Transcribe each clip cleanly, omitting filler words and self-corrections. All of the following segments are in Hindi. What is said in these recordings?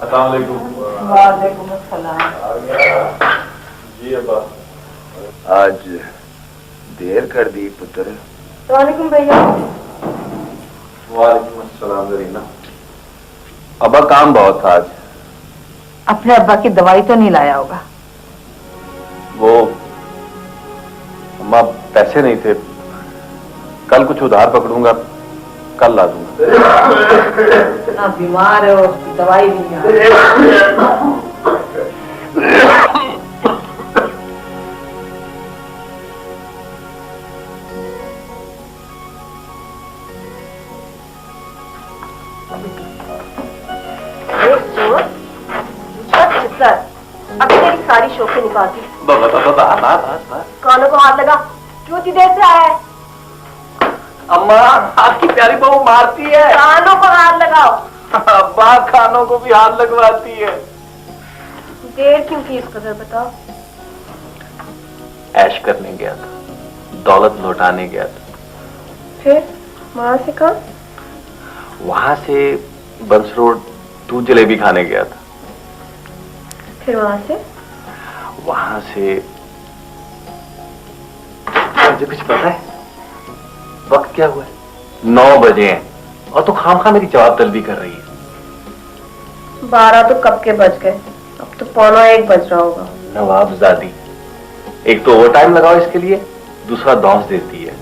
अस्सलाम वालेकुम। वालेकुम अस्सलाम। जी अब्बा। आज देर कर दी पुत्र। वालेकुम भैया। वालेकुम अस्सलाम जरीना। अब्बा काम बहुत था आज। अपने अब्बा की दवाई तो नहीं लाया होगा? वो अम्मा पैसे नहीं थे, कल कुछ उधार पकड़ूंगा, कल ला दूंगा। इतना बीमार है और उसकी दवाई भी नहीं आ रही। अभी तेरी सारी शोखें निकालती। कानों को हाथ लगा, क्यों इतनी देर से आया है? अम्मा आपकी प्यारी बहू मारती है। कानों को हाथ लगाओ। अब्बा कानों को भी हाथ लगवाती है। देर क्यों की इस कदर बताओ? ऐश करने गया था, दौलत लौटाने गया था। फिर वहां से कहा? वहां से बंस रोड दूध जलेबी खाने गया था। फिर वहां से मुझे कुछ पता है वक्त क्या हुआ है? 9 बजे हैं और तो खामखा मेरी जवाब तलबी कर रही है। 12 तो कब के बज गए, अब तो 12:45 बज रहा होगा। नवाबजादी, एक तो ओवर टाइम लगाओ इसके लिए, दूसरा दौस देती है।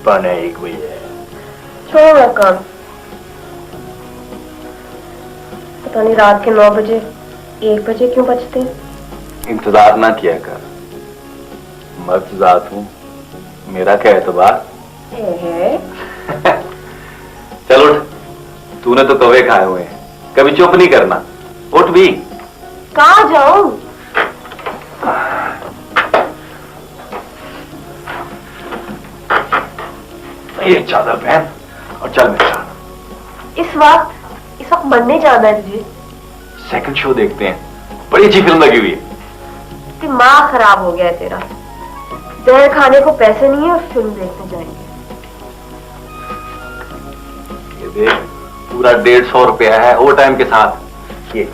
12:45 बजे। छोड़ो ना काम, पता नहीं रात के 9 बजे 1 बजे क्यों बजते हैं। इंतजार ना किया कर, मर्द जात हूं, मेरा क्या एतबार। चल उठ, तूने तो कौवे खाए हुए हैं, कभी चुप नहीं करना, उठ भी। कहाँ जाऊं? ये चादर पहन और चल मेरे साथ। इस वक्त मरने जाना है तुझे? सेकंड शो देखते हैं, बड़ी अच्छी फिल्म लगी हुई है। दिमाग खराब हो गया है तेरा। जहर खाने को पैसे नहीं है और फिल्म देखने जाएंगे। ये देख, पूरा 150 रुपया है ओवर टाइम के साथ। ये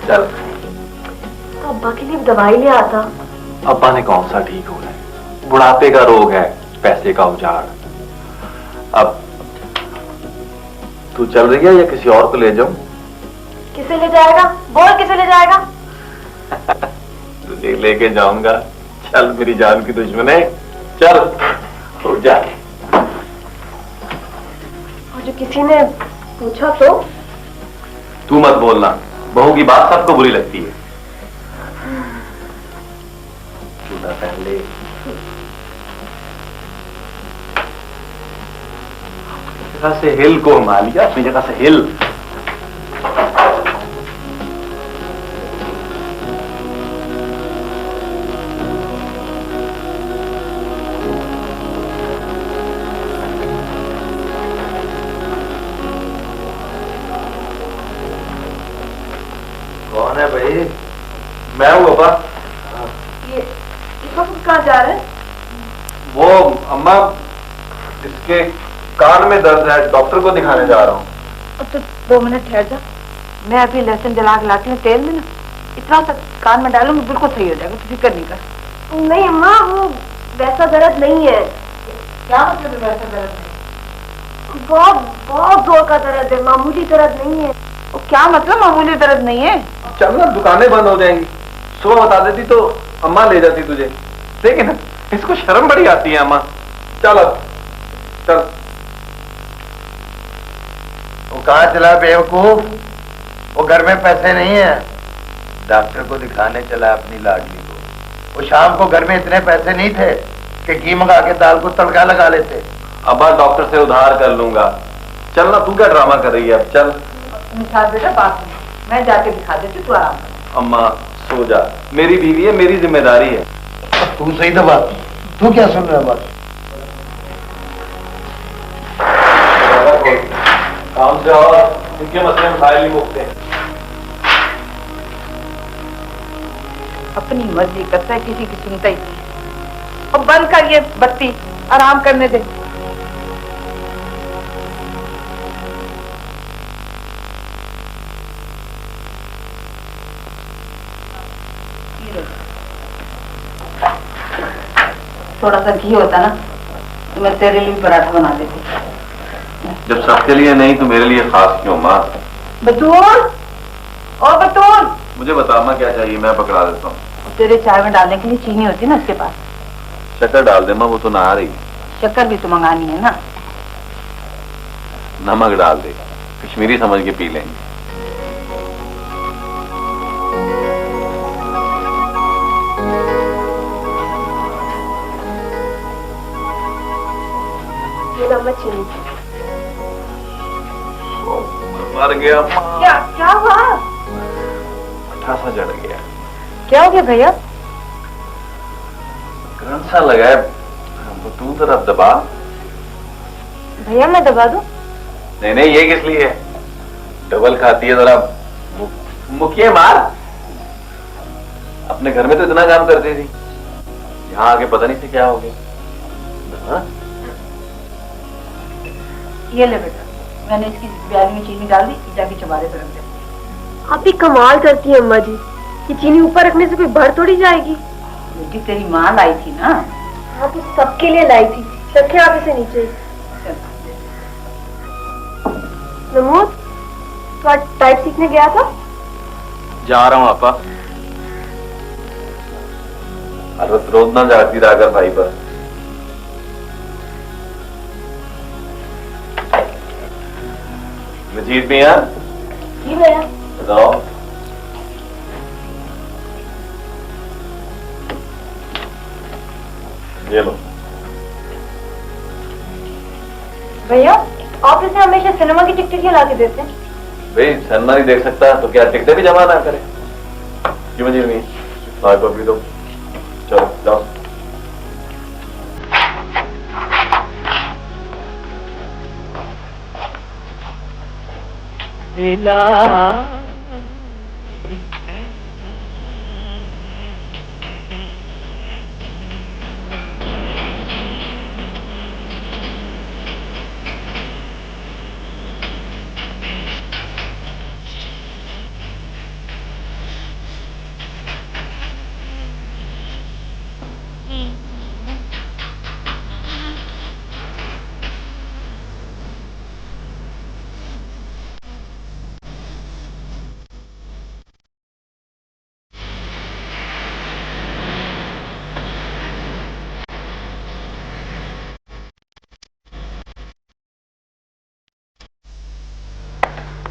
चल। तो अब्बा के लिए दवाई ले आता। अब्बा ने कौन सा ठीक होना है, बुढ़ापे का रोग है, पैसे का उजाड़। अब तू चल रही है या किसी और को ले जाऊं? किसे ले जाएगा? बोल किसे ले जाएगा? तुझे लेके जाऊंगा। चल मेरी जान की दुश्मने, चल हो जा। और जो किसी ने पूछा तो? तू मत बोलना, बहू की बात सबको बुरी लगती है। जूता पहन ले। जगह से हिल को मालिया, अपनी जगह से हिल। कौन है भाई? मैं हूँ पापा। ये वक्त कहाँ जा रहे हैं? वो अम्मा, इसके कान में दर्द है, डॉक्टर को दिखाने जा रहा हूँ। अब तो 2 मिनट ठहर जा, मैं अभी लहसुन जला के लाती हूँ तेल में ना, इतना सा कान में डालूंगी बिल्कुल सही हो जाएगा, तू फिक्र नहीं कर। नहीं अम्मा, वो वैसा दर्द नहीं है। क्या मतलब है वैसा दर्द नहीं? बहुत बहुत जोर का दर्द है, मामूली दर्द नहीं है। वो क्या मतलब मामूली दर्द नहीं है? चल ना, दुकानें बंद हो जाएंगी, सुबह बता देती तो अम्मा ले जाती तुझे। ठीक है ना, इसको शर्म बड़ी आती है अम्मा। चल अब चल। वो कहाँ चला बेवकूफ? वो घर में पैसे नहीं है, डॉक्टर को दिखाने चला अपनी लाडली को। वो शाम को घर में इतने पैसे नहीं थे कि घी मंगा के दाल को तड़का लगा लेते। अब्बा डॉक्टर से उधार कर लूंगा। चल ना, तू क्या ड्रामा कर रही है? अब चल। निसार बेटा बात नहीं, मैं जाके दिखा देती, तू आराम कर। अम्मा सो जा, मेरी बीवी है, मेरी जिम्मेदारी है। तू सही दबा, तू क्या सुन रहा है? बात काम से और इनके मसले में फाइल नहीं मुकते। अपनी मर्जी करता है, किसी की सुनता ही नहीं। अब बंद कर ये बत्ती, आराम करने दे। थोड़ा सा घी होता ना तो मैं तेरे लिए भी पराठा बना देती। जब सबके लिए नहीं तो मेरे लिए खास क्यों माँ? बतूल, ओ बतूल, मुझे बता माँ क्या चाहिए, मैं पकड़ा देता हूँ। तेरे चाय में डालने के लिए चीनी होती है ना उसके पास? शक्कर डाल दे माँ, वो तो ना आ रही। शक्कर भी तो मंगानी है ना। नमक डाल दे, कश्मीरी समझ के पी लेंगे। नमक चीनी। मर गया माँ। क्या हुआ? मठा सा जड़ गया। क्या हो गया भैया? करंट सा लगा है, वो तू तरफ दबा। भैया मैं दबा दूं? नहीं नहीं, ये किस लिए है? डबल खाती है, जरा मुखिए मार। अपने घर में तो इतना काम करती थी, यहाँ आके पता नहीं से क्या हो गया। हाँ? ये ले बेटा, मैंने इसकी प्याली में चीनी डाल दी, जाके चबारे पे रख दे। आप भी कमाल करती है अम्मा जी, ये चीनी ऊपर रखने से कोई भर थोड़ी जाएगी। बेटी तेरी माँ लाई थी ना। हाँ तो सबके लिए लाई थी, रखे आप इसे नीचे। नमूद, तो आज टाइप सीखने गया था? जा रहा हूँ आपा। अरे रोज ना जाती रागर भाई पर। मजीद मियां, जी भैया। बताओ। ये लो। भैया आप इसे हमेशा सिनेमा की टिकट क्यों ला के देते हैं? भाई सन्ना नहीं देख सकता तो क्या टिकटें भी जमा ना करे? क्यों मजीद मियां, चाय को पी दो। चलो जाओ।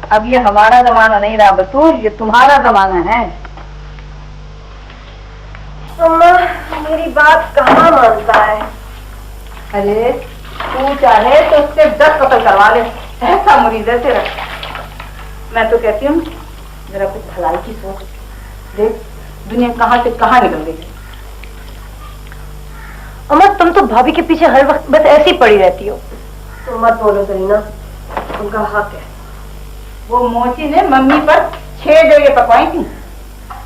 अब ये हमारा जमाना नहीं रहा बतूल, ये तुम्हारा जमाना है। अम्मा मेरी बात कहाँ मानता है? अरे तू चाहे तो उससे 10 कत्ल करवा ले, ऐसा मुरीद है तेरा। मैं तो कहती हूँ जरा कुछ भलाई की सोच। देख दुनिया कहाँ से कहाँ निकल गई। अम्मा तुम तो भाभी के पीछे हर वक्त बस ऐसी पड़ी रहती हो। तुम मत बोलो सरीना, उनका हक है। वो मोची ने मम्मी पर 6 जगह पकवाई थी,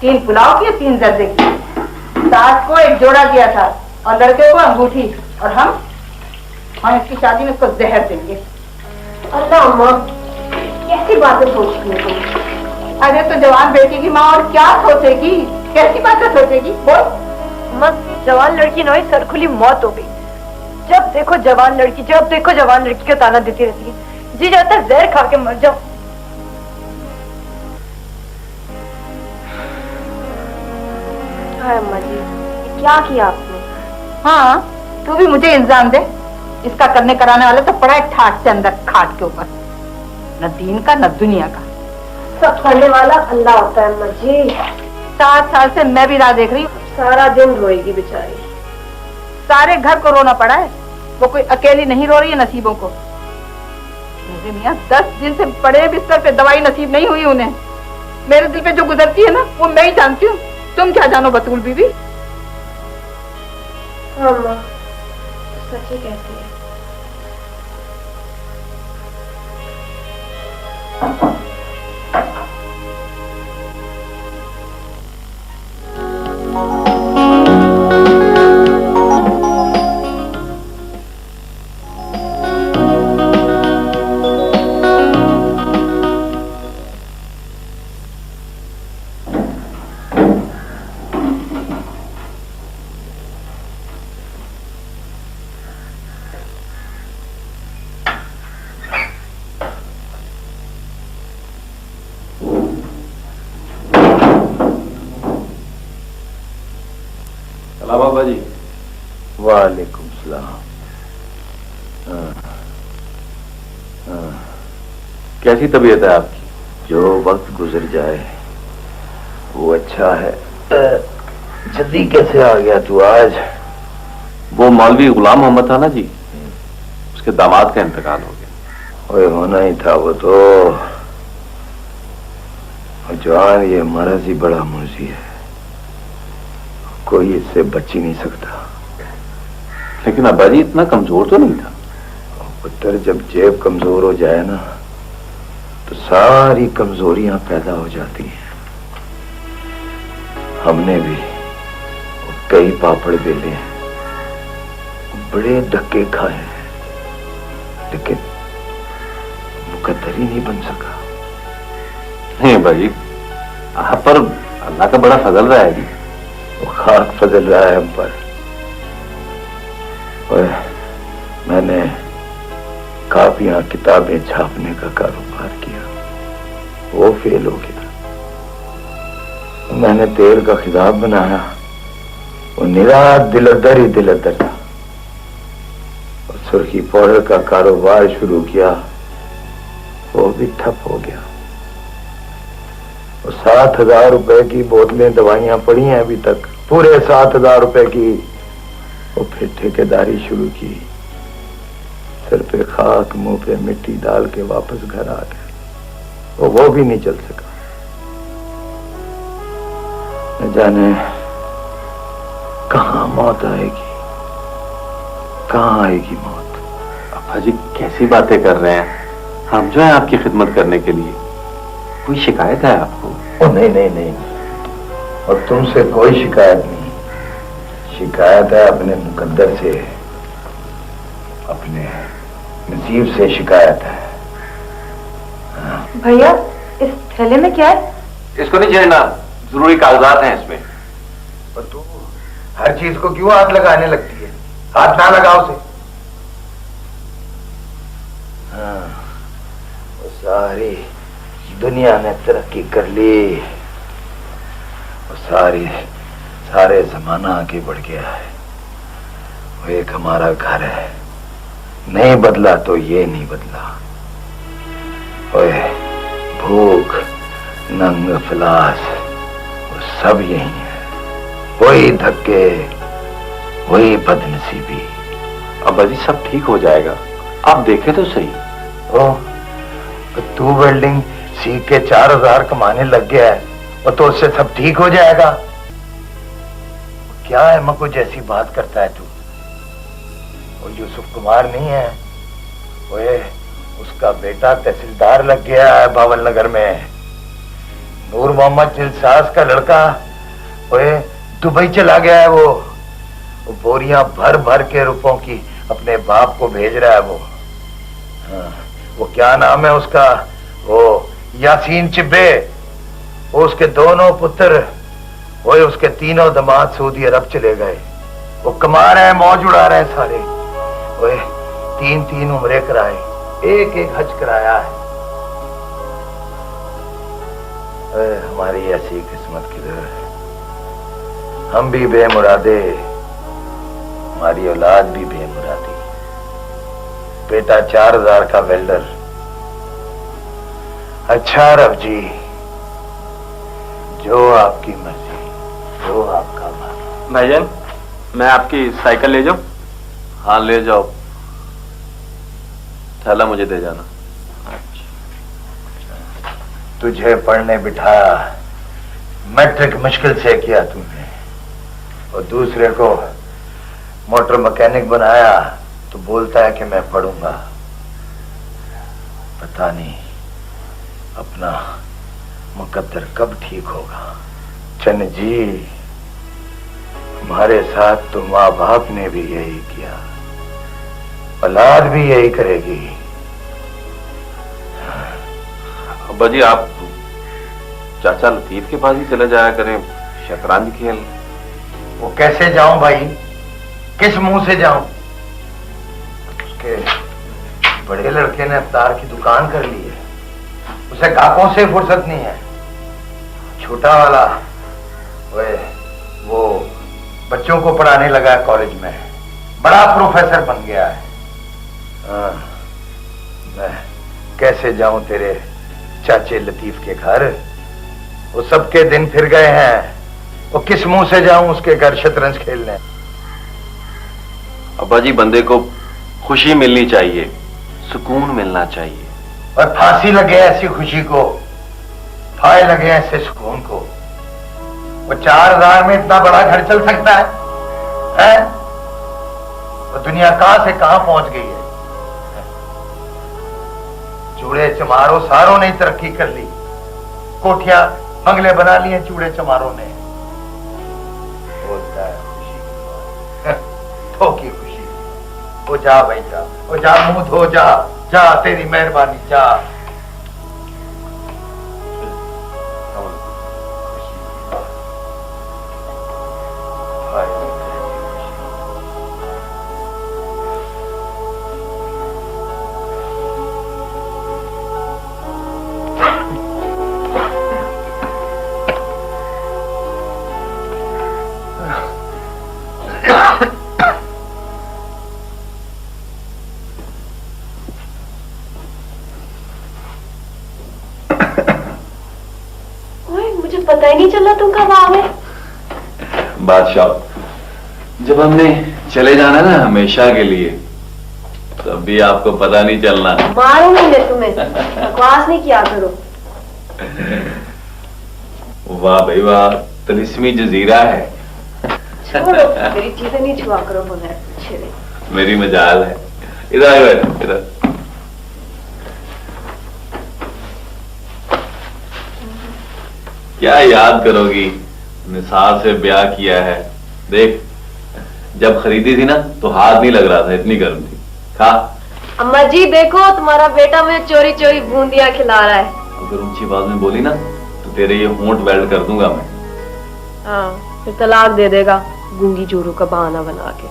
3 पुलाव की, 3 जर्दे की। सास को एक जोड़ा दिया था और लड़के को अंगूठी, और हम इसकी शादी में इसको जहर देंगे। अल्लाह अम्मा कैसी बातें सोचती हो तुम? अरे तो जवान बेटी की माँ और क्या सोचेगी, कैसी बातें सोचेगी बोल। अम्मा जवान लड़की नहीं, सर खुली मौत हो गई। जब देखो जवान लड़की, जब देखो जवान लड़की को ताना देती रहती है। जी जाता है जहर खा के मर जाओ। हाय अम्मा जी, क्या किया आपने? हाँ तू भी मुझे इल्जाम दे, इसका करने कराने वाला तो पड़ा है ठाट से अंदर खाट के ऊपर, न दीन का न दुनिया का। सब करने वाला अल्लाह होता है अम्मा जी। 7 साल से मैं भी राह देख रही हूँ, सारा दिन रोएगी बेचारी। सारे घर को रोना पड़ा है, वो कोई अकेली नहीं रो रही है नसीबों को। मुझे मियाँ 10 दिन से पड़े बिस्तर पे दवाई नसीब नहीं हुई उन्हें। मेरे दिल पे जो गुजरती है ना वो मैं ही जानती हूँ, तुम क्या जानो बतूल बीबी। हाँ माँ सच ही कहती है। सलाम बाबा जी। वालेकुम सलाम। कैसी तबीयत है आपकी? जो वक्त गुजर जाए वो अच्छा है। जल्दी कैसे आ गया तू आज? वो मौलवी गुलाम मोहम्मद था ना जी, उसके दामाद का इंतकाल हो गया। ओए होना ही था वो तो। जवान ये मर्ज ही बड़ा मुंशी है, कोई इससे बच ही नहीं सकता। लेकिन अब्बा जी इतना कमजोर तो नहीं था। पुत्र जब जेब कमजोर हो जाए ना तो सारी कमजोरियां पैदा हो जाती हैं। हमने भी कई पापड़ बेले हैं, बड़े धक्के खाए हैं, लेकिन मुकद्दर ही नहीं बन सका। नहीं अब्बा जी, आप पर अल्लाह का बड़ा फजल रहा है जी। वो खाक फजल रहा है हम पर। और मैंने कापियां किताबें छापने का कारोबार किया, वो फेल हो गया। मैंने तेल का खिताब बनाया, वो निरा दिलअदर ही दिलअदर था। और सुर्खी पाउडर का कारोबार शुरू किया, वो भी ठप हो गया। वो 7,000 रुपए की बोतलें दवाइयां पड़ी हैं अभी तक, पूरे 7,000 रुपए की। वो फिर ठेकेदारी शुरू की, सिर पे खाक मुंह पे मिट्टी डाल के वापस घर आ गए। वो भी नहीं चल सका। न जाने कहां मौत आएगी, कहां आएगी मौत। अब्बा जी कैसी बातें कर रहे हैं, हम जो है आपकी खिदमत करने के लिए। कोई शिकायत है आपको? ओ नहीं नहीं नहीं, और तुमसे कोई शिकायत नहीं। शिकायत है अपने मुकद्दर से, अपने नसीब से शिकायत है। भैया इस थैले में क्या है? इसको नहीं छेड़ना, जरूरी कागजात हैं इसमें। और तू हर चीज को क्यों हाथ लगाने लगती है? हाथ ना लगाओ उसे। हाँ, वो सारी दुनिया ने तरक्की कर ली, वो सारे जमाना आगे बढ़ गया है। वो एक हमारा घर है, नहीं बदला तो ये नहीं बदला। ओए भूख नंग फिलास वो सब यही है, वही धक्के, वही बदनसीबी। अब्बा जी सब ठीक हो जाएगा, आप देखें तो सही। ओ तू वेल्डिंग सीख के 4,000 कमाने लग गया है, और तो उससे सब ठीक हो जाएगा? क्या है मको जैसी बात करता है तू? वो यूसुफ कुमार नहीं है, ओए उसका बेटा तहसीलदार लग गया है बावल नगर में। नूर मोहम्मद जिलसाज का लड़का ओए दुबई चला गया है। वो बोरियां भर भर के रुपयों की अपने बाप को भेज रहा है। वो क्या नाम है उसका, वो यासीन चिब्बे। वो उसके दोनों पुत्र, वो उसके तीनों दामाद सऊदी अरब चले गए। वो कमा रहे हैं, मौज उड़ा रहे हैं सारे। ओए 3-3 उम्रे कराए, एक हज कराया है। हमारी ऐसी किस्मत किधर, हम भी बेमुरादे, हमारी औलाद भी बेमुरादी। बेटा 4,000 का वेल्डर। अच्छा रब जी, जो आपकी मर्जी, जो आपका मन। भाईजान मैं आपकी साइकिल ले जाऊं? हाँ ले जाओ, थैला मुझे दे जाना। तुझे पढ़ने बिठाया, मैट्रिक मुश्किल से किया तूने, और दूसरे को मोटर मैकेनिक बनाया तो बोलता है कि मैं पढ़ूंगा। पता नहीं अपना मुकद्दर कब ठीक होगा। चन्न जी, हमारे साथ तो माँ बाप ने भी यही किया, औलाद भी यही करेगी। अब्बा जी आप चाचा लतीफ के पास ही चले जाया करें, शतरंज खेल। वो कैसे जाऊं भाई, किस मुंह से जाऊं? उसके बड़े लड़के ने अफ्तार की दुकान कर ली है, उसे गाहकों से फुर्सत नहीं है। छोटा वाला वो बच्चों को पढ़ाने लगा है कॉलेज में, बड़ा प्रोफेसर बन गया है। मैं कैसे जाऊं तेरे चाचे लतीफ के घर? वो सबके दिन फिर गए हैं, वो किस मुंह से जाऊं उसके घर शतरंज खेलने? अब्बा जी, बंदे को खुशी मिलनी चाहिए, सुकून मिलना चाहिए। और फांसी लगे ऐसी खुशी को, फाय लगे ऐसे सुकून को। वो 4000 में इतना बड़ा घर चल सकता है, हैं? तो दुनिया कहां से कहां पहुंच गई है। चूड़े चमारों सारों ने तरक्की कर ली, कोठियां बंगले बना लिए चूड़े चमारों ने। बोलता है खुशी तो की खुशी। वो जा भाई जा, वो जा, मुंह धो जा, जा, तेरी मेहरबानी, जा। पता ही नहीं चला तुम कब आ गए। बादशाह, जब हमने चले जाना ना हमेशा के लिए, तब भी आपको पता नहीं चलना। मारूंगी मैं तुम्हें, बकवास नहीं किया करो। वाह भाई वाह, तिलिस्मी जजीरा है। छोड़ो, मेरी चीजें नहीं छुआ करो बगैर पूछे। मेरी मजाल है। इधर आयो, इधर। क्या याद करोगी, निसार से ब्याह किया है। देख, जब खरीदी थी ना तो हाथ नहीं लग रहा था, इतनी गर्म थी। खा। अम्मा जी देखो, तुम्हारा बेटा मुझे चोरी चोरी बूंदियां खिला रहा है। अगर ऊंची आवाज में बोली ना तो तेरे ये होंठ वेल्ड कर दूंगा मैं। हाँ, फिर तलाक दे देगा गूंगी जोरू का बहाना बना के।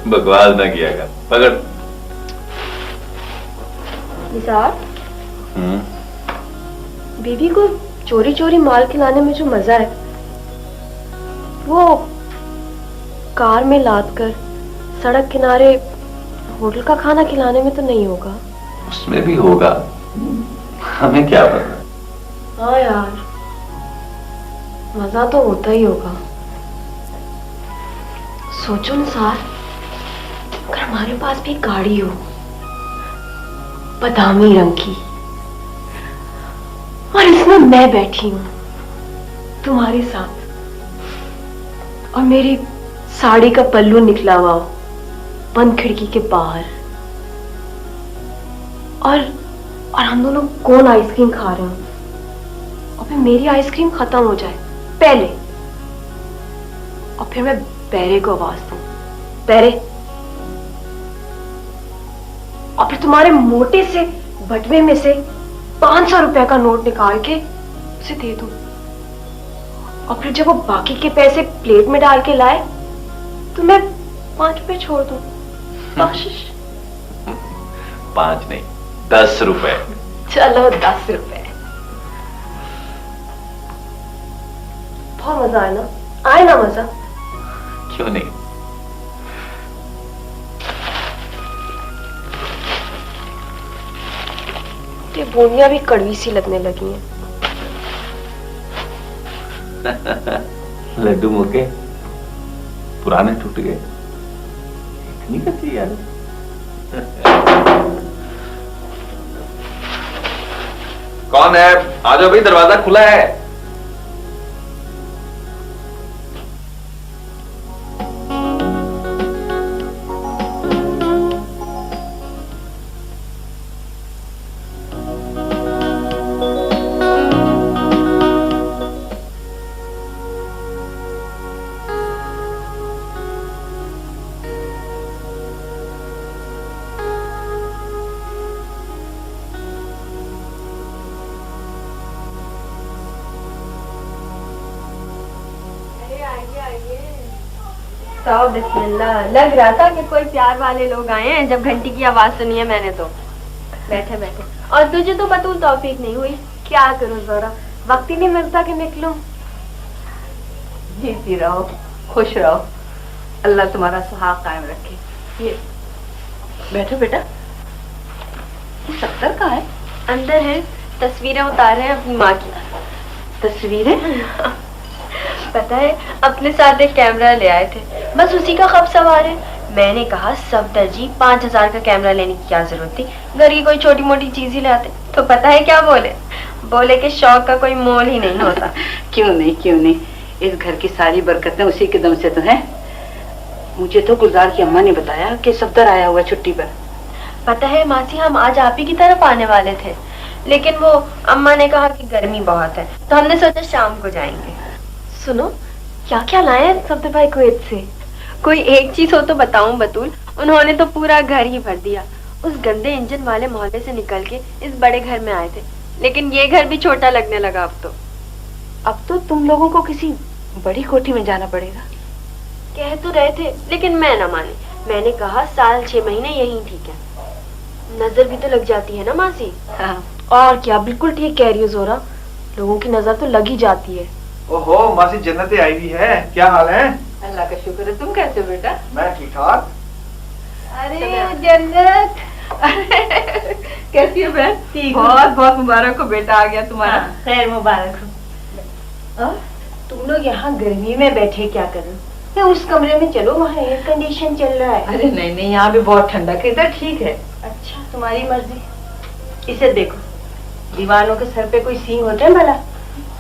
बकवास ना किया कर। पकड़। निसार, बीवी को चोरी चोरी माल खिलाने में जो मजा है, वो कार में लाद कर सड़क किनारे होटल का खाना खिलाने में तो नहीं होगा। उसमें भी होगा, हमें क्या पता। हाँ यार, मजा तो होता ही होगा। सोचो निसार, अगर हमारे पास भी गाड़ी हो, बादामी रंग की, और इसमें मैं बैठी हूं तुम्हारे साथ, और मेरी साड़ी का पल्लू निकला हुआ हो बंद खिड़की के बाहर, और हम दोनों कौन आइसक्रीम खा रहे हो, और फिर मेरी आइसक्रीम खत्म हो जाए पहले, और फिर मैं पैरे को आवाज दूं, पैरे, और फिर तुम्हारे मोटे से बटवे में से 500 रुपए का नोट निकाल के उसे दे दूं, और फिर जब वो बाकी के पैसे प्लेट में डाल के लाए तो मैं 5 रुपए छोड़ दूं, बख्शिश। 5 नहीं, 10 रुपए। चलो 10 रुपए। बहुत मजा आया ना? आए ना मजा? क्यों नहीं। ये बूंदियां भी कड़वी सी लगने लगी हैं। लड्डू मुके पुराने टूट गए, इतनी कच्ची यार। कौन है? आ जाओ भाई, दरवाजा खुला है। तो बिस्मिल्लाह, लग रहा था कि कोई प्यार वाले लोग आए हैं जब घंटी की आवाज सुनी है मैंने तो। बैठे बैठे। और तुझे तो बतूल तौफीक नहीं हुई, क्या करूं जरा, वक्त ही नहीं मिलता कि निकलूं। जीती रहो। खुश रहो, अल्लाह तुम्हारा सुहाग कायम रखे। ये बैठो बेटा। ये सत्तर का है? अंदर है, तस्वीरें उतार रहे हैं अपनी माँ की। तस्वीरें? पता है, अपने साथ एक कैमरा ले आए थे, बस उसी का खप सवार है। मैंने कहा सफदर जी 5000 का कैमरा लेने की क्या जरूरत थी, घर की कोई छोटी मोटी चीज ही लाते। तो पता है क्या बोले? बोले कि शौक का कोई मोल ही नहीं होता। क्यों नहीं, क्यों नहीं, इस घर की सारी बरकतें उसी के दम से तो हैं। मुझे तो गुलजार की अम्मा ने बताया कि सफदर आया हुआ छुट्टी पर। पता है मासी, हम आज आप ही की तरफ आने वाले थे, लेकिन वो अम्मा ने कहा कि गर्मी बहुत है, तो हमने सोचा शाम को जाएंगे। सुनो, क्या क्या लाए हैं सफदर भाई कुवैत से? कोई एक चीज हो तो बताऊं बतूल। उन्होंने तो पूरा घर ही भर दिया। उस गंदे इंजन वाले मोहल्ले से निकल के इस बड़े घर में आए थे, लेकिन ये घर भी छोटा लगने लगा अब तो तुम लोगों को किसी बड़ी कोठी में जाना पड़ेगा। कह तो रहे थे, लेकिन मैं ना मानी। मैंने कहा साल 6 महीने यही ठीक है, नजर भी तो लग जाती है ना मासी। हाँ। और क्या, बिल्कुल ठीक कह रही हो जोरा, लोगों की नजर तो लग ही जाती है। ओहो मासी, जन्नतें आई हुई है, क्या हाल है? अल्लाह का शुक्र है। तुम कैसे हो बेटा? मैं ठीक ठाक। अरे जन्नत, कैसी हो बहन? बहुत बहुत मुबारक हो, बेटा आ गया तुम्हारा। खैर मुबारक हो। तुम लोग यहाँ गर्मी में बैठे क्या कर रहे हो? या उस कमरे में चलो, वहाँ एयर कंडीशन चल रहा है। अरे नहीं नहीं, यहाँ भी बहुत ठंडा, इधर ठीक है। अच्छा, तुम्हारी मर्जी। इसे देखो, दीवानों के सर पे कोई सींग होते हैं भला?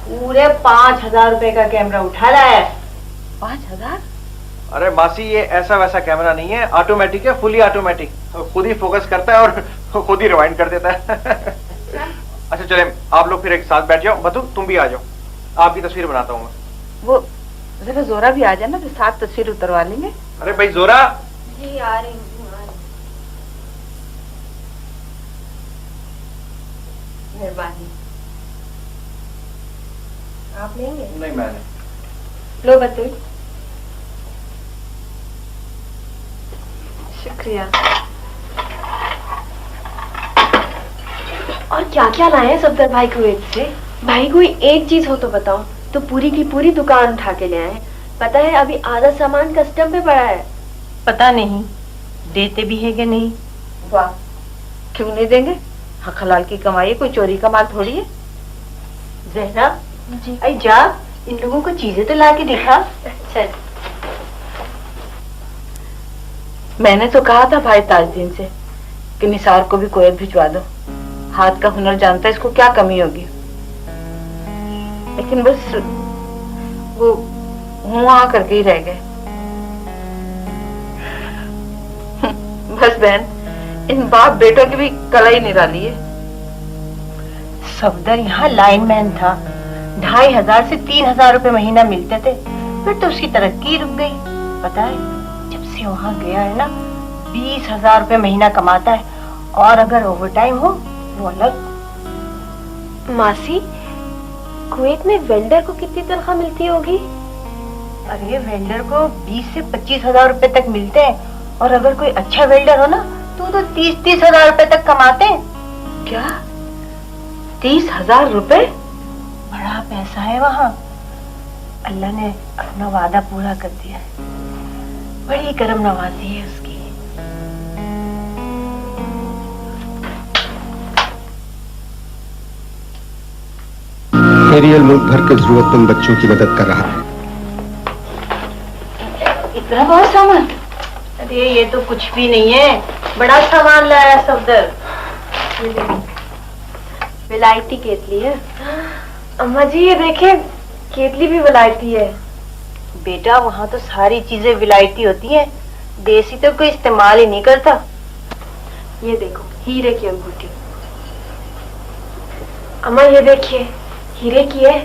पूरे 5000 रुपए का कैमरा उठा लाया है। 5000? अरे मासी, ये ऐसा वैसा कैमरा नहीं है, ऑटोमेटिक है, फुली ऑटोमेटिक। खुद ही फोकस करता है और खुद ही रिवाइंड कर देता है। अच्छा चले, आप लोग फिर एक साथ बैठ जाओ। बतू तुम भी आ जाओ, आपकी तस्वीर बनाता हूँ मैं। वो जरा जोरा भी आ जाए ना, तो साथ तस्वीर उतरवा लेंगे। अरे भाई जोरा। जी आ रही हूँ। मेहरबानी। आप लेंगे? नहीं मैंने। लो बतूल। शुक्रिया। और क्या क्या लाए हैं सफदर भाई कुवैत से? भाई कोई एक चीज हो तो बताओ। तो पूरी की पूरी दुकान उठा के ले आए हैं। पता है अभी आधा सामान कस्टम पे पड़ा है। पता नहीं देते भी है कि नहीं। वाह, क्यों नहीं देंगे? हाँ, हलाल की कमाई है, कोई चोरी का माल थोड़ी है। जहरा जी। आई जा, इन लोगों को चीजें तो ला के दिखा। चल। मैंने तो कहा था भाई ताजदीन से कि निसार को भी कुवैत भिजवा दो, हाथ का हुनर जानता है, इसको क्या कमी होगी। लेकिन बस वो हुआ करके ही रह गए। बस बहन, इन बाप बेटों की भी कलाई निराली है। सफदर यहाँ लाइनमैन था, 2500 से 3000 रुपए महीना मिलते थे, फिर तो उसकी तरक्की रुक गई। पता है, जब से वहाँ गया है ना, 20,000 रुपए महीना कमाता है, और अगर ओवर टाइम हो वो अलग। मासी, कुवैत में वेल्डर को कितनी तनख्वाह मिलती होगी? अरे वेल्डर को 20 से 25,000 रुपए तक मिलते हैं, और अगर कोई अच्छा वेल्डर हो ना तो 30,000 रुपए तक कमाते हैं। क्या 30,000 रुपए? बड़ा पैसा है वहाँ। अल्लाह ने अपना वादा पूरा कर दिया है, बड़ी करम नवाजी है उसकी। एरियल मुल्क भर के जरूरतमंद बच्चों की मदद कर रहा है। इतना बहुत सामान? अरे ये तो कुछ भी नहीं है, बड़ा सामान लाया सफदर। विलायती केतली है। अम्मा जी ये देखें, केतली भी विलायती है। बेटा वहाँ तो सारी चीजें विलायती होती हैं, देसी तो कोई इस्तेमाल ही नहीं करता। ये देखो, हीरे की अंगूठी। अम्मा ये देखिए, हीरे की है।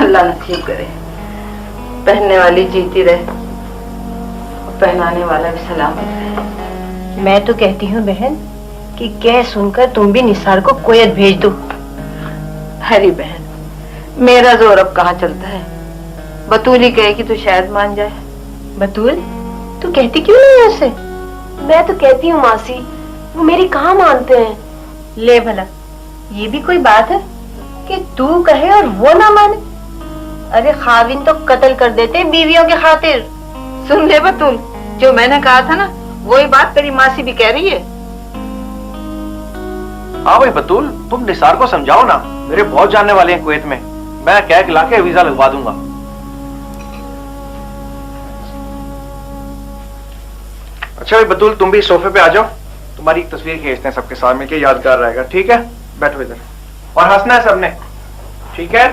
अल्लाह नसीब करे, पहनने वाली जीती रहे और पहनाने वाला भी सलामत रहे। मैं तो कहती हूँ बहन कि कह सुनकर तुम भी निसार को कुवैत भेज दो। हरी बहन, मेरा जोर अब कहाँ चलता है। बतूल ही कहे कि तू शायद मान जाए। बतूल, तू कहती क्यों नहीं है उसे? मैं तो कहती हूँ मासी, वो मेरी कहाँ मानते हैं। ले भला, ये भी कोई बात है? कि तू कहे और वो ना माने। अरे खाविन तो कत्ल कर देते बीवियों के खातिर। सुन ले बतूल, जो मैंने कहा था ना वही बात तेरी मासी भी कह रही है। हाँ भाई बतूल, तुम निसार को समझाओ ना, मेरे बहुत जानने वाले हैं कुवैत में, मैं कह के लाके वीजा लगवा दूंगा। अच्छा भाई बतूल, तुम भी सोफे पे आ जाओ, तुम्हारी एक तस्वीर खींचते हैं सबके साथ मिलके, यादगार रहेगा। ठीक है, बैठो इधर और हंसना है सबने, ठीक है?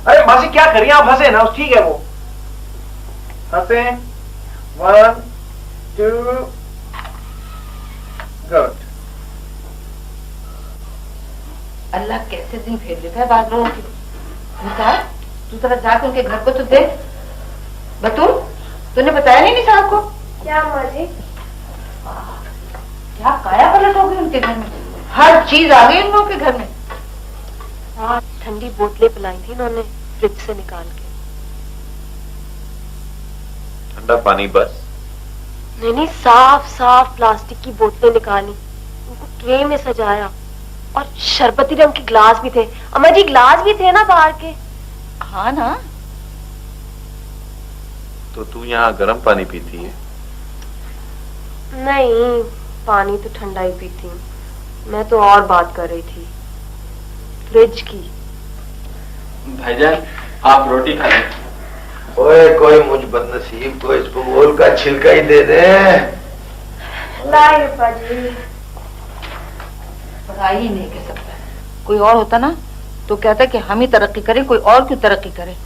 अरे मासी क्या करिए आप, हंसे ना, ठीक है वो हंसे। 1 2 गुड। अल्लाह कैसे दिन फेर देता है बादलों की। निसार, तू जरा जाकर उनके घर को तो देख। बतूल, तूने बताया नहीं निसार को? क्या अम्मा जी? क्या काया पलट हो गई उनके घर में, हर चीज आ गई उन लोगों के घर में। हाँ, ठंडी बोतलें पिलाई थी उन्होंने फ्रिज से निकाल के। ठंडा पानी बस? नहीं, साफ साफ प्लास्टिक की बोतलें निकाली, उनको ट्रे में सजाया और शरबती रंग के ग्लास भी थे। अम्मा जी ग्लास भी थे ना बाहर के। हाँ ना। तो तू यहाँ गर्म पानी पीती है? नहीं, पानी तो ठंडा ही पीती हूँ। मैं तो और बात कर रही थी, फ्रिज की। भाईजान आप रोटी खा लें। ओए कोई मुझ बदनसीब को इस भूगोल का छिलका ही दे दे। लाई पाजी। पढ़ाई ही नहीं कह सकता, कोई और होता ना तो कहता कि हम ही तरक्की करें, कोई और क्यों तरक्की करे।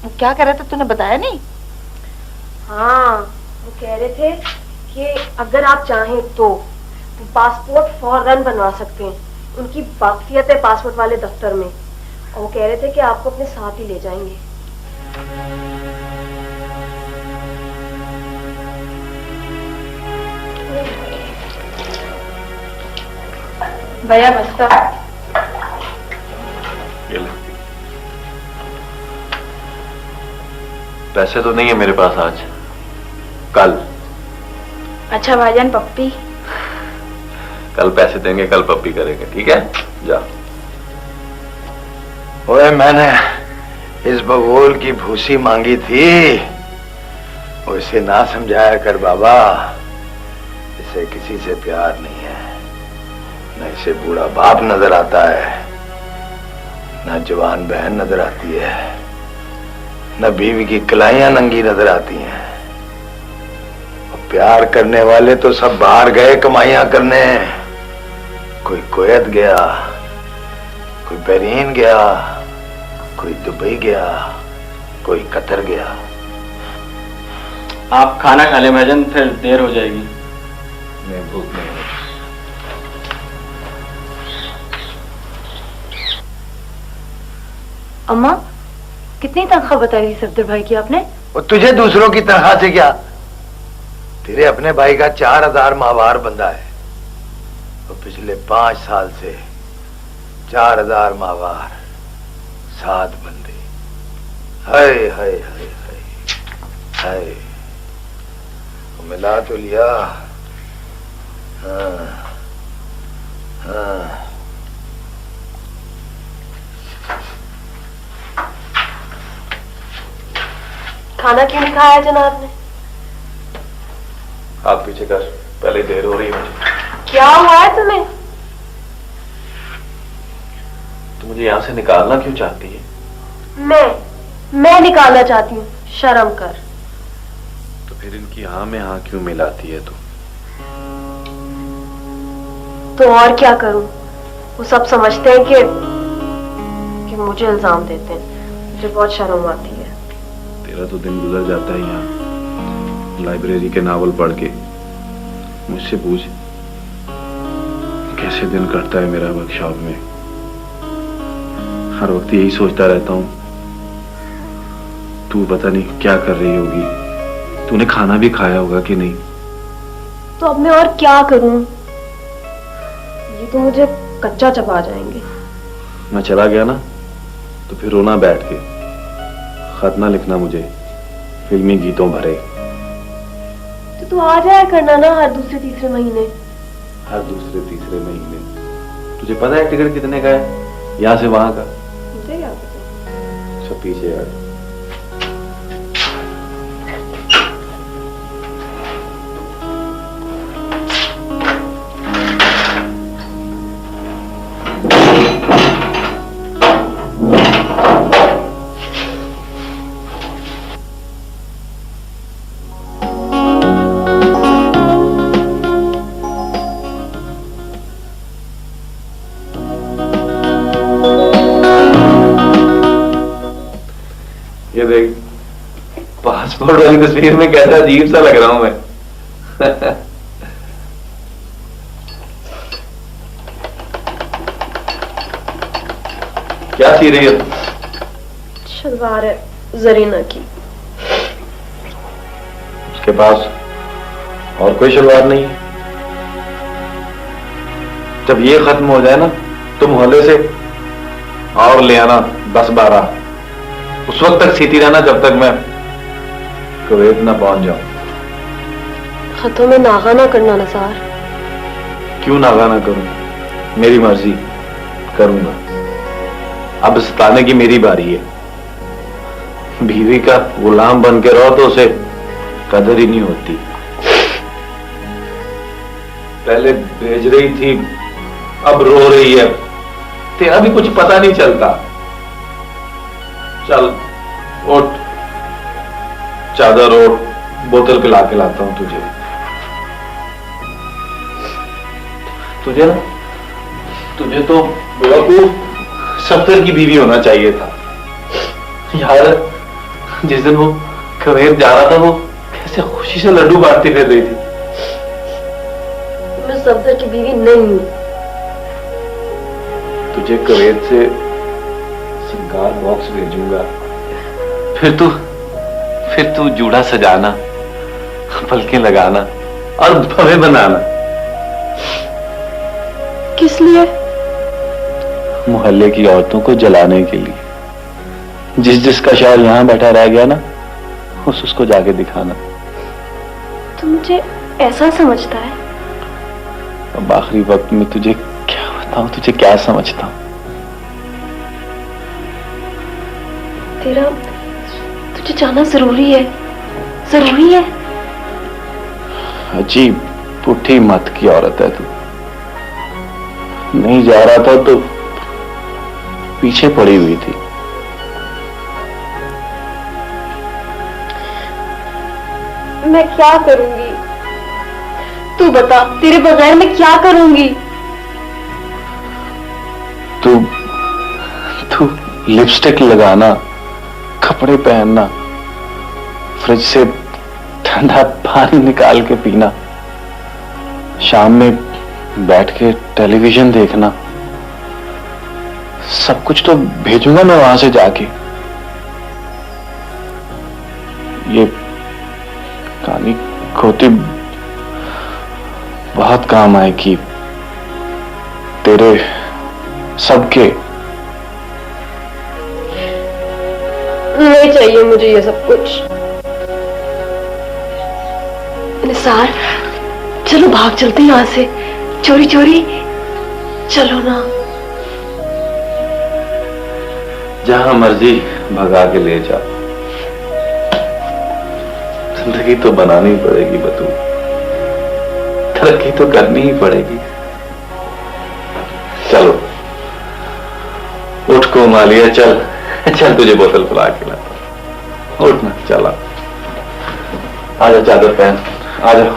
वो क्या कह रहा था, तूने बताया नहीं? हाँ, वो कह रहे थे कि अगर आप चाहें तो पासपोर्ट फौरन बनवा सकते हैं। उनकी बाकियत है पासपोर्ट वाले दफ्तर में, और वो कह रहे थे कि आपको अपने साथ ही ले जाएंगे। भैया बस्ता। ये ले। पैसे तो नहीं है मेरे पास आज, कल। अच्छा भाईजान, पप्पी? कल पैसे देंगे, कल पप्पी करेंगे, ठीक है? जा। ओए मैंने इस बगोल की भूसी मांगी थी, उसे ना समझाया कर बाबा। इसे किसी से प्यार नहीं है, न इसे बूढ़ा बाप नजर आता है, न जवान बहन नजर आती है, न बीवी की कलाइयां नंगी नजर आती हैं। और प्यार करने वाले तो सब बाहर गए कमाइयां करने। कोई कुवैत गया, कोई बहरीन गया, कोई दुबई गया, कोई कतर गया। आप खाना खा ले भाईजान, फिर देर हो जाएगी। मैं भूख नहीं है। अम्मा, कितनी तनख्वाह बताई सफदर भाई की आपने? और तुझे दूसरों की तनख्वाह से क्या? तेरे अपने भाई का 4000 माहवार बंदा है, और पिछले 5 साल से 4000 माहवार 7 बंदे। हाय हाय हाय हाय हाय, मिला तो लिया। हाँ हाँ। खाना क्यों नहीं खाया जनाब ने? आप पीछे कर, पहले देर हो रही है मुझे। क्या हुआ है तुम्हें? तू मुझे यहाँ से निकालना क्यों चाहती है? मैं निकालना चाहती हूँ, शर्म कर। तो फिर इनकी हाँ में हाँ क्यों मिलाती है तू? तो और क्या करूं? वो सब समझते हैं कि मुझे इल्जाम देते हैं। मुझे बहुत शर्म आती है। तेरा तो दिन गुजर जाता है यहाँ लाइब्रेरी के नावल पढ़ के। मुझसे पूछ कैसे दिन कटता है मेरा वर्कशॉप में। हर वक्त यही सोचता रहता हूँ, तू पता नहीं क्या कर रही होगी, तूने खाना भी खाया होगा कि नहीं। तो अब मैं और क्या करूं? ये तो मुझे कच्चा चबा जाएंगे। मैं चला गया ना तो फिर रोना बैठ के, खत ना लिखना मुझे फिल्मी गीतों भरे। तो तू आ जाया करना ना हर दूसरे तीसरे महीने। हर दूसरे तीसरे महीने। तुझे पता है टिकट कितने का है यहाँ से वहां का? मुझे क्या पता। अच्छा पीछे यार। ये देख, पासपोर्ट वाली तस्वीर में कैसा अजीब सा लग रहा हूं मैं। क्या सी रही हो? शलवार है जरीना की। उसके पास और कोई शलवार नहीं है? जब ये खत्म हो जाए ना तो मोहल्ले से और ले आना 10-12। उस वक्त तक सीती रहना जब तक मैं कुवैत ना पहुंच जाऊं। हाथों में नागा ना करना नसार। क्यों नागा ना करूं? मेरी मर्जी, करूंगा। अब सताने की मेरी बारी है। बीवी का गुलाम बन के रहो तो उसे कदर ही नहीं होती। पहले भेज रही थी, अब रो रही है। तेरा भी कुछ पता नहीं चलता। चल उठ, चादर ओढ़, बोतल पिला के लाता हूं तुझे। तुझे तो बेवकूफ सफ्तर की बीवी होना चाहिए था यार। जिस दिन वो कुवैत जा रहा था वो कैसे खुशी से लड्डू बांटती फिर रही थी। मैं सफ्तर की बीवी नहीं हूं। तुझे कुवैत से सिंगार बॉक्स भेजूंगा, फिर तू जूड़ा सजाना, पलकें लगाना और भवे बनाना। किस लिए? मोहल्ले की औरतों को जलाने के लिए। जिसका शायर यहां बैठा रह गया ना, उसको जाके दिखाना। तू मुझे ऐसा समझता है? अब आखिरी वक्त में तुझे क्या बताऊं, तुझे क्या समझता हूं। तुझे जाना जरूरी है, जरूरी है। अजीब पुट्ठी मत की औरत है तू। नहीं जा रहा था तो पीछे पड़ी हुई थी। मैं क्या करूंगी? तू बता, तेरे बगैर मैं क्या करूंगी? तू लिपस्टिक लगाना, कपड़े पहनना, फ्रिज से ठंडा पानी निकाल के पीना, शाम में बैठ के टेलीविजन देखना, सब कुछ तो भेजूंगा मैं वहां से जाके। ये कहानी खोती बहुत काम आएगी तेरे सबके। नहीं चाहिए मुझे ये सब कुछ। निसार, चलो भाग चलते हैं यहां से, चोरी चोरी। चलो ना। जहां मर्जी भगा के ले जा। जिंदगी तो बनानी पड़ेगी बतू, तरक्की तो करनी ही पड़ेगी। चलो उठ को मालिया, चल चल तुझे बोतल पिला के लाता हूं। उठ ना, चला। आजा, चादर पहन, आजा।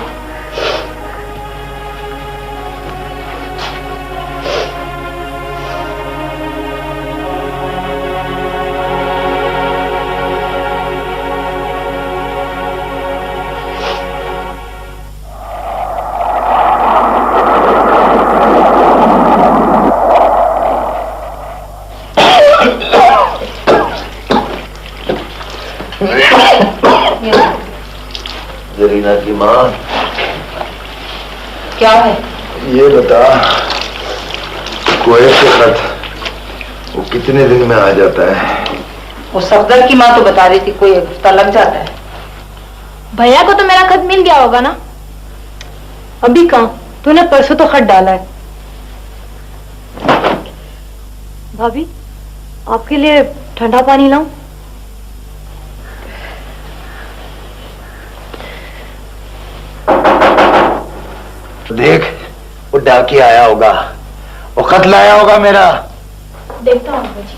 जरीना की माँ, क्या है? ये बता, कुवैत से खत वो कितने दिन में आ जाता है? वो सफदर की माँ तो बता रही थी कोई हफ्ता लग जाता है। भैया को तो मेरा खत मिल गया होगा ना? अभी कहाँ? तूने परसों तो खत डाला है। भाभी, आपके लिए ठंडा पानी लाऊं? देख, वो डाकी आया होगा, वो खत लाया होगा मेरा। देखता हूँ जी।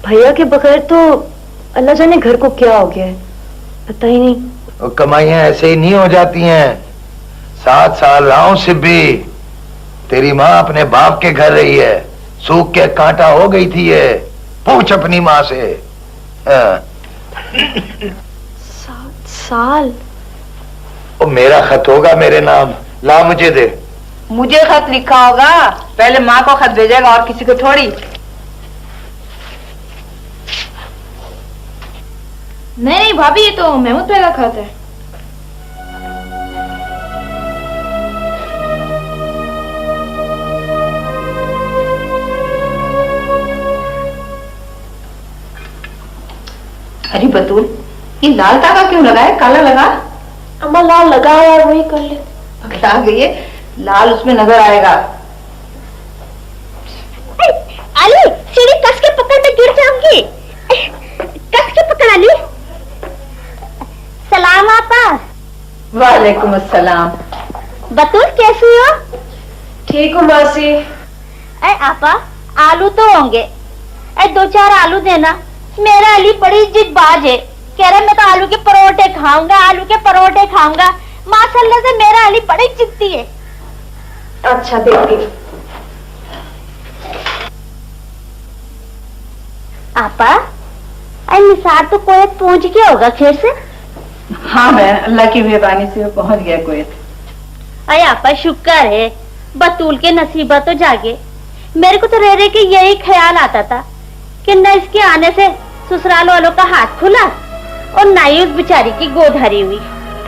भैया के बगैर तो अल्लाह जाने घर को क्या हो गया है, पता ही नहीं। वो कमाइयां ऐसे ही नहीं हो जाती हैं। 7 साल राहों से भी तेरी माँ अपने बाप के घर रही है, सूख के कांटा हो गई थी ये। पूछ अपनी माँ से। 7 साल? वो मेरा खत होगा मेरे नाम, ला मुझे दे। मुझे खत लिखा होगा, पहले माँ को खत भेजेगा और किसी को थोड़ी। नहीं भाभी, ये तो महमूद भाई का खत है। अरे बतूल, ये लाल तागा क्यों लगा है, काला लगा? अम्मा लाल लगा है, वही कर ले। पकड़ा गई है, लाल उसमें नजर आएगा। अली, सीढ़ी कस के पकड़, मैं गिर जाऊंगी। कस के पकड़ अली। सलाम आपा। वालेकुम अस्सलाम। बतूल कैसी हो? ठीक हूँ मासी। अरे आपा, आलू तो होंगे, अरे 2-4 आलू देना। मेरा अली बड़ी जिदबाज है, कह रहा मैं तो आलू के परोठे खाऊंगा, आलू के परोठे खाऊंगा। माशाल्लाह से मेरा अली बड़ी जिद्दी है। अच्छा देखती। आपा, अरे निसार तो कुवैत पहुंच गया होगा खैर से? हाँ बहन, अल्लाह की मेहरबानी से पहुंच गया कुवैत। अरे आपा शुक्र है, बतूल के नसीबा तो जागे। मेरे को तो रह रहे के यही ख्याल आता था कि न इसके आने से ससुराल वालों का हाथ खुला और ना ही उस बेचारी की गोद हरी हुई।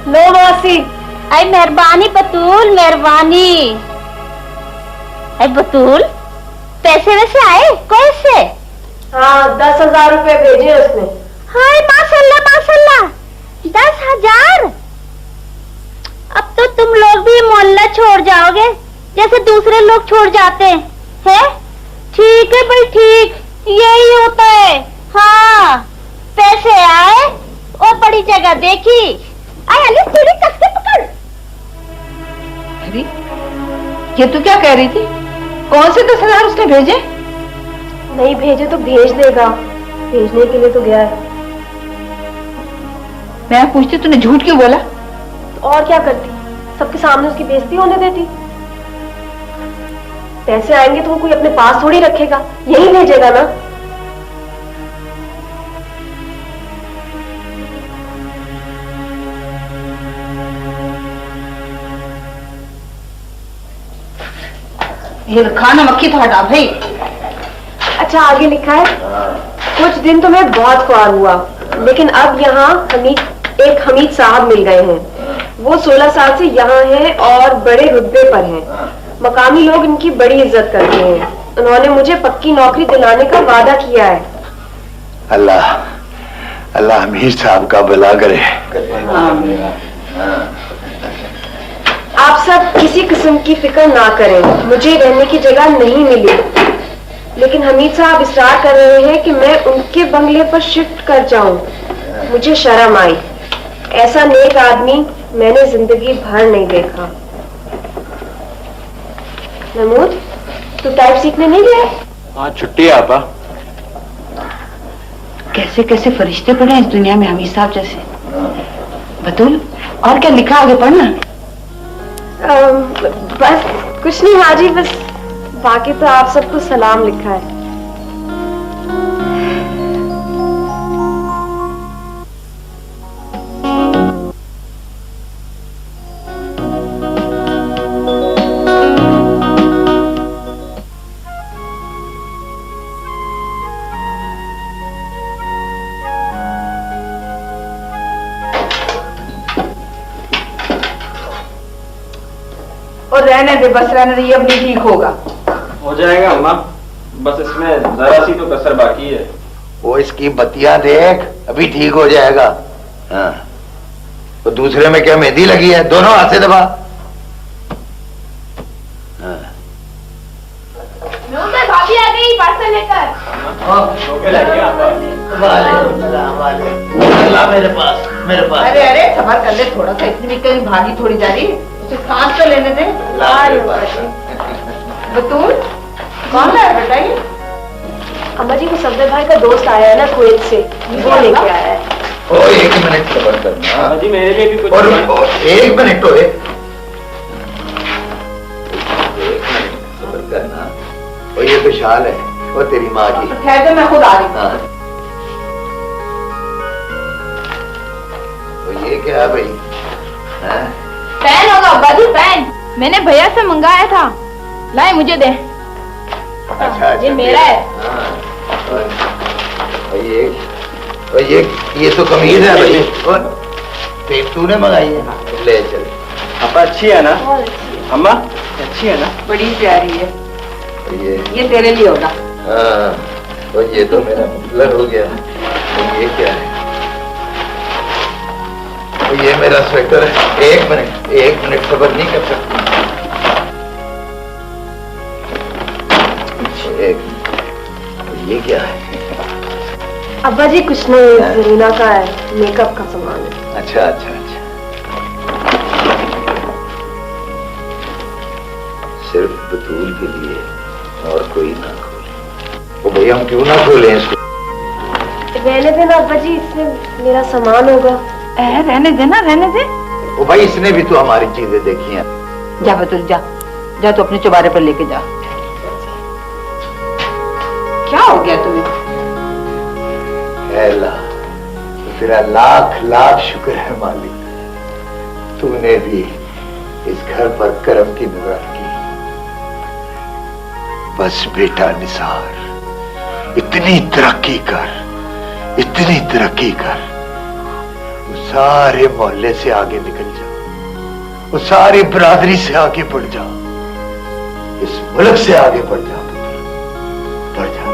नो मासी। अरे मेहरबानी बतूल, मेहरबानी। अरे बतूल, पैसे वैसे आए कोई से? हाँ, 10,000 रुपए भेजे उसने। हाय माशाल्लाह माशाल्लाह, 10,000। अब तो तुम लोग भी मोहल्ला छोड़ जाओगे जैसे दूसरे लोग छोड़ जाते हैं। ठीक है भाई, ठीक, यही होता है। हाँ, पैसे आए और बड़ी जगह देखी। आए अली, सीढ़ी कस के पकड़। अरे, ये तू क्या कह रही थी? कौन से 10,000 उसने भेजे? नहीं भेजे तो भेज देगा, भेजने के लिए तो गया है। मैं पूछती, तूने झूठ क्यों बोला? और क्या करती, सबके सामने उसकी बेइज्जती होने देती। पैसे आएंगे तो वो कोई अपने पास थोड़ी रखेगा, यही भेजेगा ना। ये खाना मक्खी तो हटा भाई। अच्छा, आगे लिखा है, कुछ दिन तो मैं बहुत ख्वार हुआ, लेकिन अब यहाँ एक हमीद साहब मिल गए हैं। वो 16 साल से यहाँ हैं और बड़े रुतबे पर हैं। मकामी लोग इनकी बड़ी इज्जत करते हैं। उन्होंने मुझे पक्की नौकरी दिलाने का वादा किया है। अल्लाह अल्लाह हमीद साहब का भला करे। आप सब किसी किस्म की फिक्र ना करें, मुझे रहने की जगह नहीं मिली, लेकिन हमीद साहब इसरार कर रहे हैं कि मैं उनके बंगले पर शिफ्ट कर जाऊं। मुझे शर्म आई, ऐसा नेक आदमी मैंने जिंदगी भर नहीं देखा। महमूद, तू टाइप सीखने नहीं गया? हाँ, छुट्टी है आपा। कैसे कैसे फरिश्ते पड़े हैं इस दुनिया में हमीद साहब जैसे। बतूल, और क्या लिखा, आगे पढ़ना। बस कुछ नहीं हाजी, बस बाकी तो आप सबको सलाम लिखा है। और रहने दे, बस रहने दे, ये अब नहीं ठीक होगा। हो जाएगा अम्मा, बस इसमें जरा सी तो कसर बाकी है। वो इसकी बत्तियां देख, अभी ठीक हो जाएगा। हाँ, तो दूसरे में क्या मेहंदी लगी है? दोनों हाथ से दबा। हाँ। भाभी आ गई पार्सल लेकर। मेरे पास अरे अरे सबर कर ले थोड़ा सा, इतनी भी कहीं भागी थोड़ी जा रही, उसे सांस तो लेने दे। बतूल कौन है बताइए? अम्मा जी, वो सफदर भाई का दोस्त आया है ना कुवैत से, वो लेके आया है। ओ एक मिनट सबर करना जी, मेरे लिए भी कुछ और एक मिनट तो सबर करना। और ये तो शाल है, वो तेरी माँ की। ठहर जा, मैं खुद आ रही हूँ। हाँ। तो ये क्या है भाई? हाँ? पेन होगा बाजू, पेन मैंने भैया से मंगाया था, लाए मुझे दे। अच्छा, ये मेरा है। हाँ। और ये तो कमीज है भाई, और तूने मंगाई है? ले चल। अपा अच्छी है ना? बहुत अच्छी है। अम्मा अच्छी है ना? बड़ी प्यारी है, ये तेरे लिए होगा। हाँ, तो ये तो मेरा मतलब हो गया। तो ये क्या है? तो ये मेरा स्वेटर है। एक मिनट सबर नहीं कर सकती। तो ये क्या है? अब्बा जी कुछ नहीं, जरीना का है, मेकअप का सामान है। अच्छा अच्छा अच्छा, सिर्फ बतूल के लिए, और कोई ना खोले। ओ भैया, हम क्यों ना खोलें इसको? रहने देना अब्बा जी, इसमें मेरा सामान होगा। रहने देना, रहने दे। ओ भाई, इसने भी तो हमारी चीजें देखी हैं। जा बतूल जा, जा तो अपने चौबारे पर लेके जा। क्या हो गया तुम्हें? अल्लाह, तो तेरा लाख लाख शुक्र है मालिक, तूने भी इस घर पर करम की नजर की। बस बेटा निसार, इतनी तरक्की कर, इतनी तरक्की कर, वो सारे मोहल्ले से आगे निकल जा, वो सारी बिरादरी से आगे बढ़ जा, इस मुल्क से आगे बढ़ जा, बढ़ जा।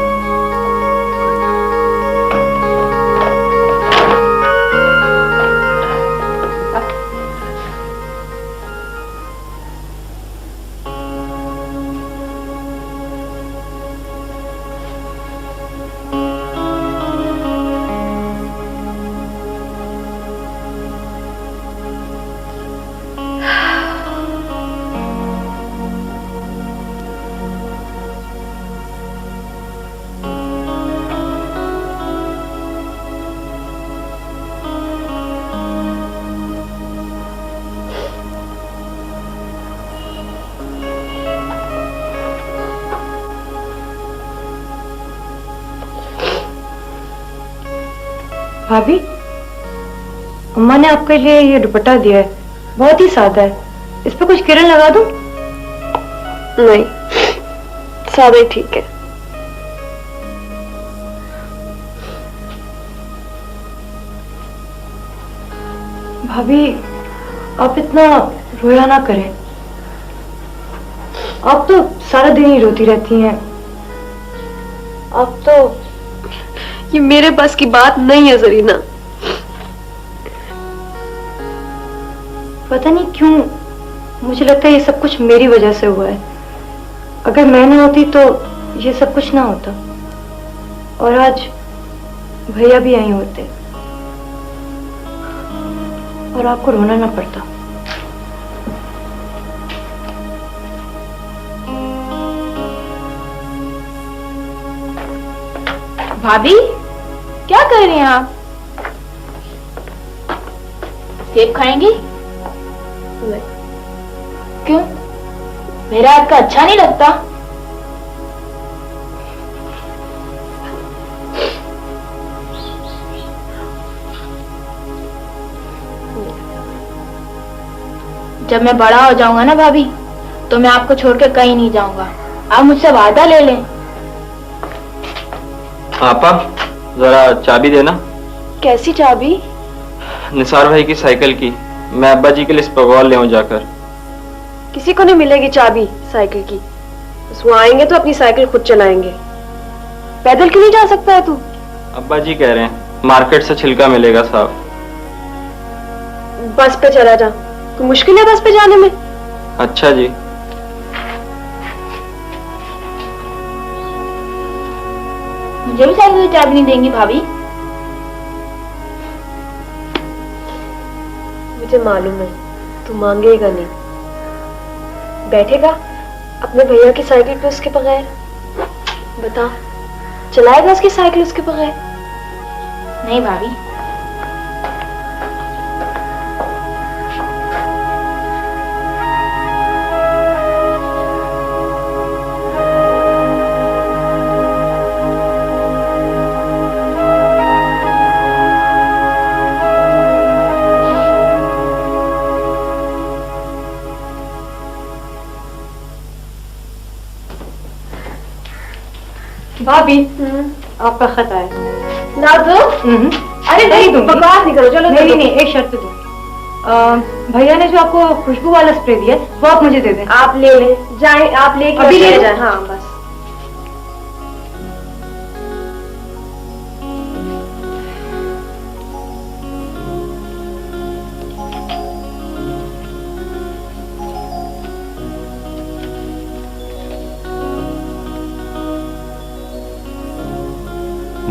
भाभी, अम्मा ने आपके लिए ये दुपट्टा दिया है, बहुत ही सादा है, इस पे कुछ किरण लगा दूं? नहीं, सादा ही ठीक है। भाभी, आप इतना रोया ना करें, आप तो सारा दिन ही रोती रहती हैं। आप तो, ये मेरे बस की बात नहीं है जरीना। पता नहीं क्यों मुझे लगता है ये सब कुछ मेरी वजह से हुआ है। अगर मैं ना होती तो ये सब कुछ ना होता, और आज भैया भी यहीं होते और आपको रोना ना पड़ता। भाभी क्या कर रही हैं आप? सेब खाएंगी? नहीं। क्यों? मेरा हाथ का अच्छा नहीं लगता? जब मैं बड़ा हो जाऊंगा ना भाभी, तो मैं आपको छोड़ के कहीं नहीं जाऊंगा। आप मुझसे वादा ले लें। आपा, जरा चाबी देना। कैसी चाबी? निसार भाई की साइकिल की, मैं अब्बा जी के लिए स्पगॉल ले आऊं जाकर। किसी को नहीं मिलेगी चाबी साइकिल की, बस वो आएंगे तो अपनी साइकिल खुद चलाएंगे। पैदल क्यों नहीं जा सकता है तू? अब्बा जी कह रहे हैं मार्केट से छिलका मिलेगा साहब। बस पे चला जा, कोई मुश्किल है बस पे जाने में? अच्छा जी। मुझे भी साइकिल की चाबी नहीं देंगी भाभी? मुझे मालूम है तू मांगेगा नहीं। बैठेगा अपने भैया की साइकिल पे उसके बगैर? बता, चलाएगा उसकी साइकिल उसके बगैर? नहीं भाभी। भाभी आपका खत आया। ना दो। अरे नहीं दूंगी। बकवास नहीं करो, चलो नहीं नहीं, एक शर्त दो। भैया ने जो आपको खुशबू वाला स्प्रे दिया वो आप मुझे दे दें। आप ले ले जाए, आप ले अभी ले जाए। हाँ बस।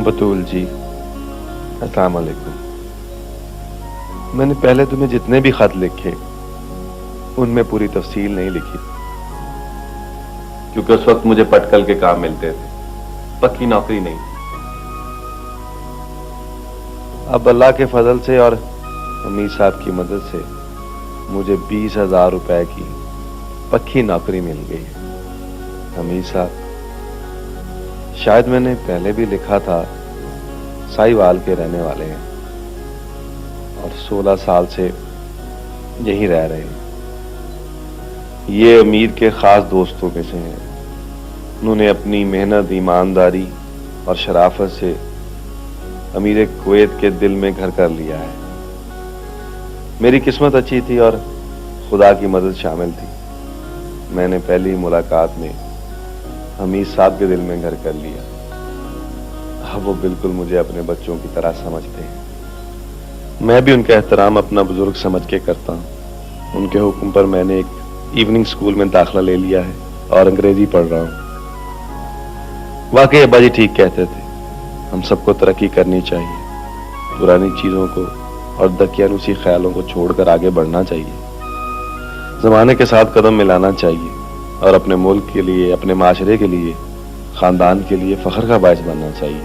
बतूल जी, अस्सलाम वालेकुम। मैंने पहले तुम्हें जितने भी खत लिखे उनमें पूरी तफसील नहीं लिखी, क्योंकि उस वक्त मुझे पटकल के काम मिलते थे, पक्की नौकरी नहीं। अब अल्लाह के फजल से और अमीर साहब की मदद से मुझे 20,000 रुपए की पक्की नौकरी मिल गई है। अमीर साहब, शायद मैंने पहले भी लिखा था, साहिवाल के रहने वाले हैं और 16 साल से यहीं रह रहे हैं। ये अमीर के खास दोस्तों में से हैं। उन्होंने अपनी मेहनत, ईमानदारी और शराफत से अमीर कुवैत के दिल में घर कर लिया है। मेरी किस्मत अच्छी थी और खुदा की मदद शामिल थी। मैंने पहली मुलाकात में अमीर साहब के दिल में घर कर लिया। अब वो बिल्कुल मुझे अपने बच्चों की तरह समझते हैं। मैं भी उनका एहतराम अपना बुजुर्ग समझ के करता हूँ। उनके हुक्म पर मैंने एक इवनिंग स्कूल में दाखिला ले लिया है और अंग्रेजी पढ़ रहा हूँ। वाकई अब्बा जी ठीक कहते थे, हम सबको तरक्की करनी चाहिए, पुरानी चीजों को और दकियानुसी ख्यालों को छोड़कर आगे बढ़ना चाहिए, जमाने के साथ कदम मिलाना चाहिए और अपने मुल्क के लिए, अपने माशरे के लिए, खानदान के लिए फख्र का बायस बनना चाहिए।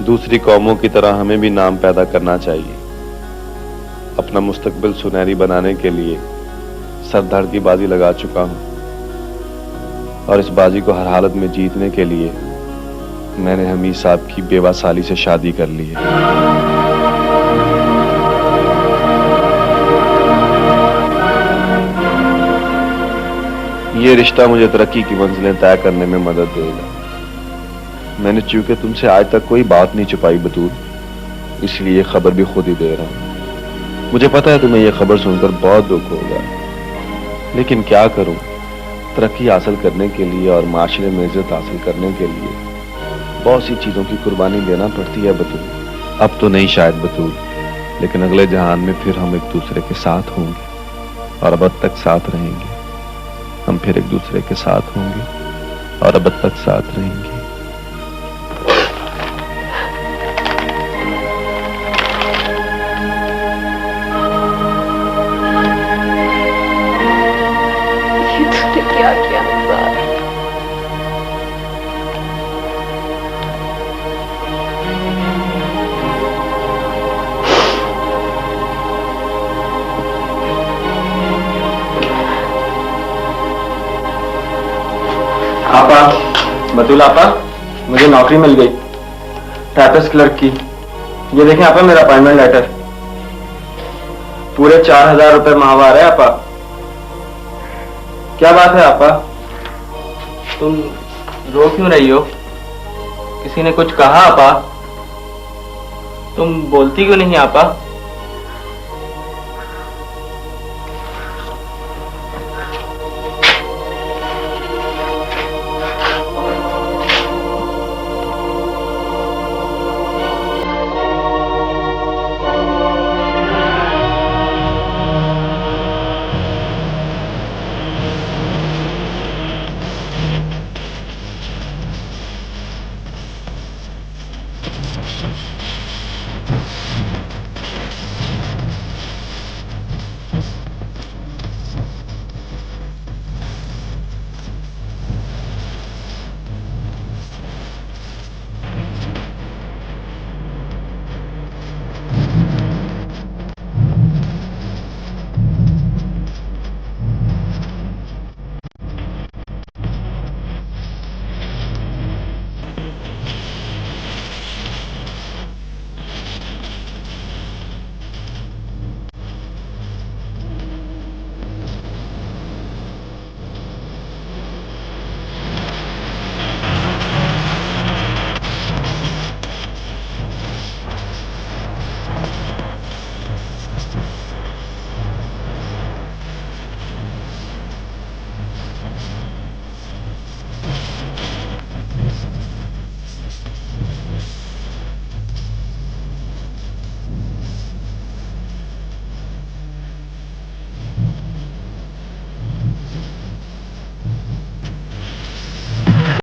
दूसरी कौमों की तरह हमें भी नाम पैदा करना चाहिए। अपना मुस्तकबिल सुनहरी बनाने के लिए सरदार की बाजी लगा चुका हूं और इस बाजी को हर हालत में जीतने के लिए मैंने हमीद साहब की बेवा साली से शादी कर ली है। ये रिश्ता मुझे तरक्की की मंजिलें तय करने में मदद देगा। मैंने चूंकि तुमसे आज तक कोई बात नहीं छुपाई बतूल, इसलिए ये खबर भी खुद ही दे रहा हूं। मुझे पता है तुम्हें यह खबर सुनकर बहुत दुख होगा, लेकिन क्या करूं, तरक्की हासिल करने के लिए और माशरे में इज्जत हासिल करने के लिए बहुत सी चीजों की कुर्बानी देना पड़ती है बतूल। अब तो नहीं शायद बतूल, लेकिन अगले जहान में फिर हम एक दूसरे के साथ होंगे और अब तक साथ रहेंगे। हम फिर एक दूसरे के साथ होंगे और अब तक साथ रहेंगे। क्या किया निसार? आपा, बतूल आपा, मुझे नौकरी मिल गई टाइपिस्ट क्लर्क की। ये देखें आपा मेरा अपॉइंटमेंट लेटर। पूरे 4,000 रुपए माहवार है आपा। क्या बात है आपा, तुम रो क्यों रही हो? किसी ने कुछ कहा आपा? तुम बोलती क्यों नहीं आपा?